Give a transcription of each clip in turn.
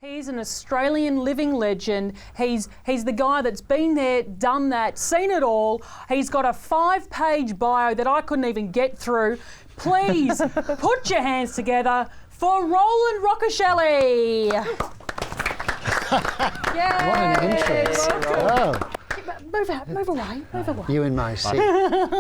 He's an Australian living legend. He's the guy that's been there, done that, seen it all. He's got a 5-page bio that I couldn't even get through. Please put your hands together for Roland Roccoccioli. Yay! What an intro. Welcome. Move away. You in my seat.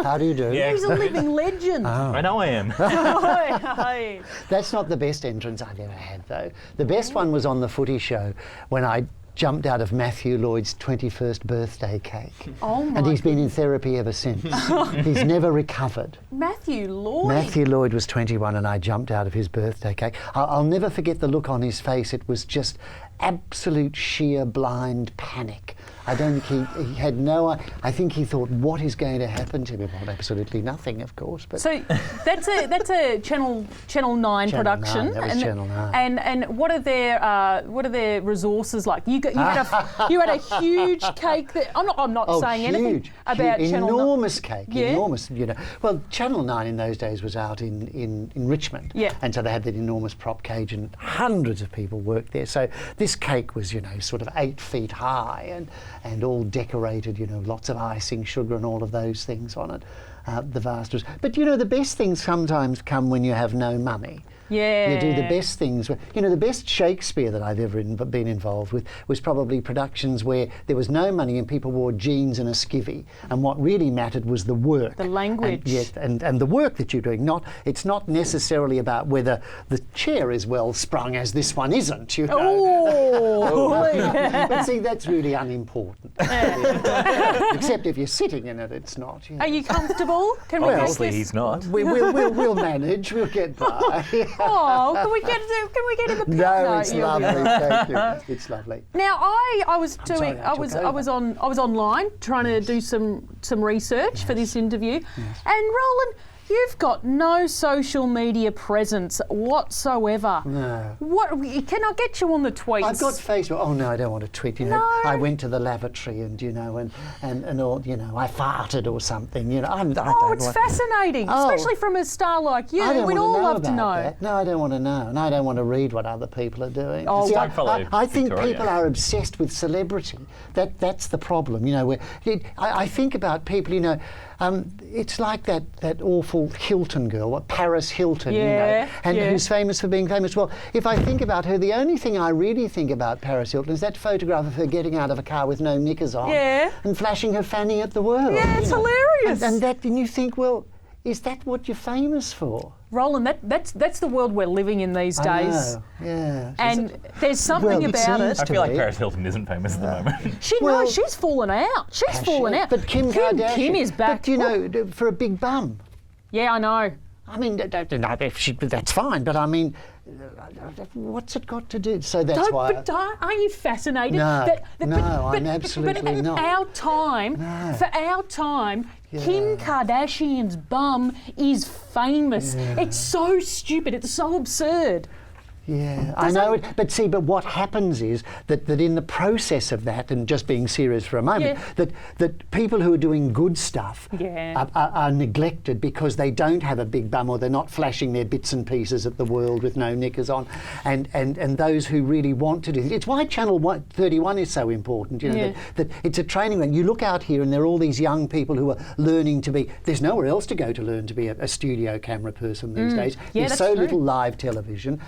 How do you do? Yeah. He's a living legend. I know I am. Hey. That's not the best entrance I've ever had, though. The best one was on the Footy Show when I jumped out of Matthew Lloyd's 21st birthday cake. Oh my And he's been in therapy ever since. He's never recovered. Matthew Lloyd. Matthew Lloyd was 21 and I jumped out of his birthday cake. I'll never forget the look on his face. It was just absolute sheer blind panic. I don't think he had I think he thought, what is going to happen to me? Well, absolutely nothing, of course. But So that's a Channel 9 production. 9, that was Channel 9. And what are their resources like? You had a huge cake that I'm not saying anything about Channel 9. Enormous cake, Yeah. enormous. Well, Channel 9 in those days was out in Richmond, Yeah. and so they had that enormous prop cage, and hundreds of people worked there. So this cake was, sort of 8 feet high, and all decorated, lots of icing, sugar, and all of those things on it. The vast was. But the best things sometimes come when you have no money. Yeah. You do the best things. The best Shakespeare that I've ever been involved with was probably productions where there was no money and people wore jeans and a skivvy, and what really mattered was the work. The language. And, yes, and the work that you're doing. It's not necessarily about whether the chair is well sprung, as this one isn't, Oh! But see, that's really unimportant. Except if you're sitting in it, it's not. Are you comfortable? Can we Obviously make this? he's not. We'll manage. We'll get by. Oh, can we get in the pit? No, it's you'll be- lovely. Thank you. It's lovely. Now I was sorry, I was online trying to do some research for this interview, and Roland, you've got no social media presence whatsoever. No. What can I get you on the tweets? I've got Facebook. Oh no, I don't want to tweet. No. I went to the lavatory and all. I farted or something. I don't it's want. fascinating, Oh. especially from a star like you. I don't We'd want all to know love to about know. that. No, I don't want to know, and I don't want to read what other people are doing. Oh, See, don't follow I think Victoria. people are obsessed with celebrity. That's the problem. I think about people. It's like that awful Hilton girl, Paris Hilton, Yeah, and yeah. who's famous for being famous. Well, if I think about her, the only thing I really think about Paris Hilton is that photograph of her getting out of a car with no knickers on, Yeah. and flashing her fanny at the world. Yeah, it's hilarious. And you think, well, is that what you're famous for? Roland, that's the world we're living in these I days. know, yeah. And there's something Well, it about seems it. I feel like me. Paris Hilton isn't famous at the moment. She's fallen out. She's Has fallen she? out. But Kim Kardashian. Kim is back. But for a big bum. Yeah, I know. I mean, that's fine, but I mean, what's it got to do? So that's why. Aren't you fascinated? No, I'm absolutely but not. For our time, Kim Kardashian's bum is famous. Yeah. It's so stupid. It's so absurd. Yeah, I know it. But see, but what happens is that in the process of that, and just being serious for a moment, that people who are doing good stuff are neglected because they don't have a big bum or they're not flashing their bits and pieces at the world with no knickers on, and those who really want to do it. It's why Channel 31 is so important. That it's a training ground. You look out here and there are all these young people who are learning to be. There's nowhere else to go to learn to be a studio camera person these days. Yeah, There's that's so true. little live television.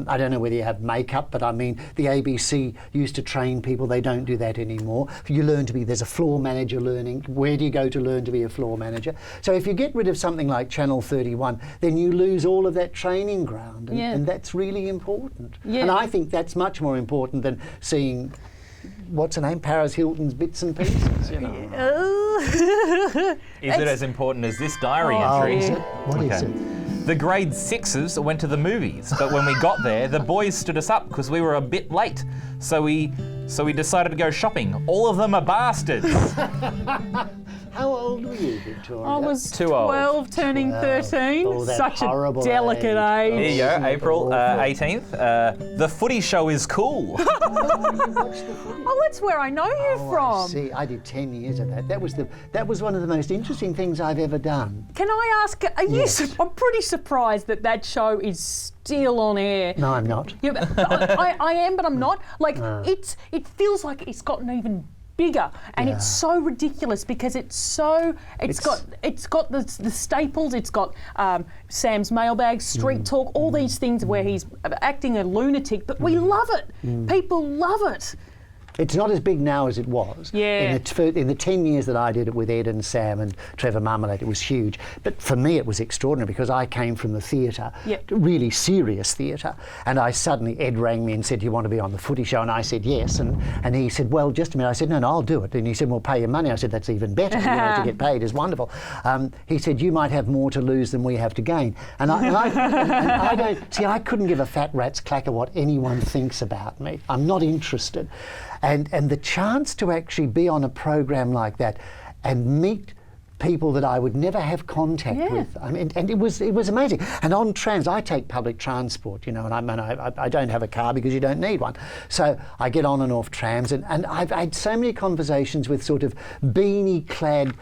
I don't know whether you have makeup, but I mean, the ABC used to train people. They don't do that anymore. You learn to be, there's a floor manager learning. Where do you go to learn to be a floor manager? So if you get rid of something like Channel 31, then you lose all of that training ground. And that's really important. Yeah. And I think that's much more important than seeing, what's her name, Paris Hilton's bits and pieces. Is it as important as this diary Oh, entry? is it? What is it? The grade 6s went to the movies, but when we got there, the boys stood us up because we were a bit late. So we decided to go shopping. All of them are bastards. How old were you, Victoria? I was Too old. 12, turning 13. Oh, that Such a horrible delicate age. Here you go, Isn't it April awful? 18th. The Footy Show is cool. Watch the footy. Oh, that's where I know you Oh, from. I see. I did 10 years of that. That was one of the most interesting things I've ever done. Can I ask, are you? Yes. I'm pretty surprised that show is still on air. No, I'm not. Yeah, but I am, but I'm not. Like it feels like it's gotten even bigger, and it's so ridiculous because it's got the staples. It's got Sam's mailbag, street talk, all these things where he's acting a lunatic, but we love it. People love it. It's not as big now as it was. Yeah. In the 10 years that I did it with Ed and Sam and Trevor Marmalade, it was huge. But for me, it was extraordinary because I came from the theatre, really serious theatre, and Ed rang me and said, "Do you want to be on the Footy Show?" And I said yes, and he said, "Well, just a minute." I said, "No, I'll do it." And he said, "Well, pay your money." I said, "That's even better. To get paid is wonderful." He said, "You might have more to lose than we have to gain." And I don't see. I couldn't give a fat rat's clacker what anyone thinks about me. I'm not interested. And the chance to actually be on a program like that and meet people that I would never have contact with. I mean, and it was amazing. And on trams, I take public transport, you know, and I don't have a car because you don't need one. So I get on and off trams, and I've had so many conversations with sort of beanie-clad,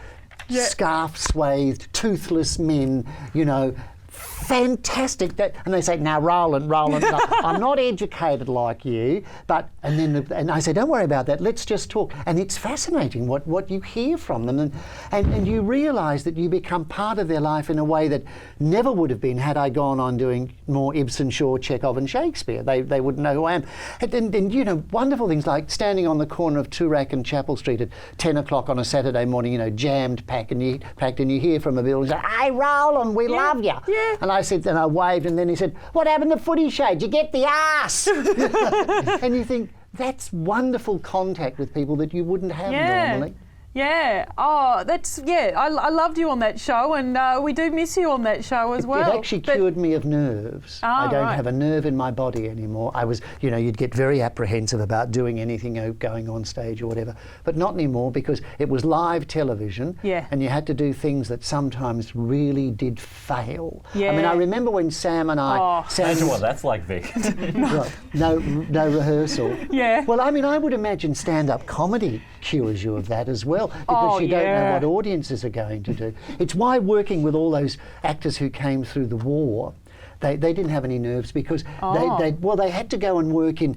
scarf-swathed, toothless men, you know, fantastic. And they say, "Now, Roland, I'm not educated like you," and I say, "Don't worry about that. Let's just talk." And it's fascinating what you hear from them, and you realise that you become part of their life in a way that never would have been had I gone on doing more Ibsen, Shaw, Chekhov, and Shakespeare. They wouldn't know who I am. And you know, wonderful things like standing on the corner of Toorak and Chapel Street at 10 o'clock on a Saturday morning, you know, jammed, packed, and you hear from a building, say, "Hey, Roland, we love you." Yeah. And I said, and I waved, and then he said, "What happened to Footy Show? Did you get the arse?" And you think, that's wonderful contact with people that you wouldn't have normally. Yeah. Oh, I loved you on that show, and we do miss you on that show as well. It actually cured me of nerves. I don't have a nerve in my body anymore. I was, you know, you'd get very apprehensive about doing anything, going on stage or whatever, but not anymore because it was live television, and you had to do things that sometimes really did fail. Yeah. I mean, I remember when Sam and I... Imagine what that's like, Vic. Right, no rehearsal. Yeah. Well, I mean, I would imagine stand-up comedy cures you of that as well, because you don't know what audiences are going to do. It's why working with all those actors who came through the war, they didn't have any nerves because they had to go and work in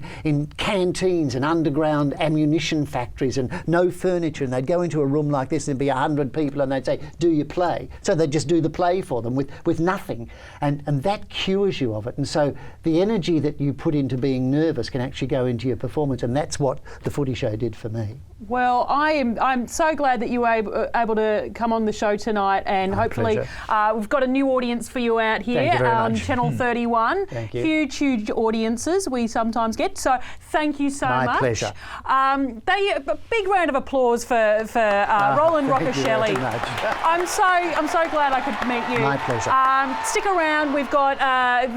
canteens and underground ammunition factories and no furniture, and they'd go into a room like this and there'd be 100 people and they'd say, "Do your play." So they'd just do the play for them with nothing, and that cures you of it. And so the energy that you put into being nervous can actually go into your performance, and that's what the Footy Show did for me. Well, I'm so glad that you were able to come on the show tonight, and hopefully we've got a new audience for you out here. Thank you very much. Channel 31. Thank you. Huge audiences we sometimes get. So thank you so much. My pleasure. A big round of applause for Roland Roccoccioli. I'm so glad I could meet you. My pleasure. Stick around. We've got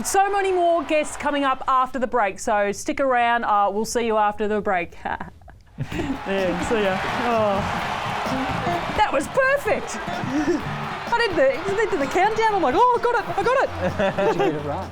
so many more guests coming up after the break. So stick around. We'll see you after the break. Yeah, see ya. Oh. That was perfect. I did the countdown. I'm like, oh, I got it. Did you get it right?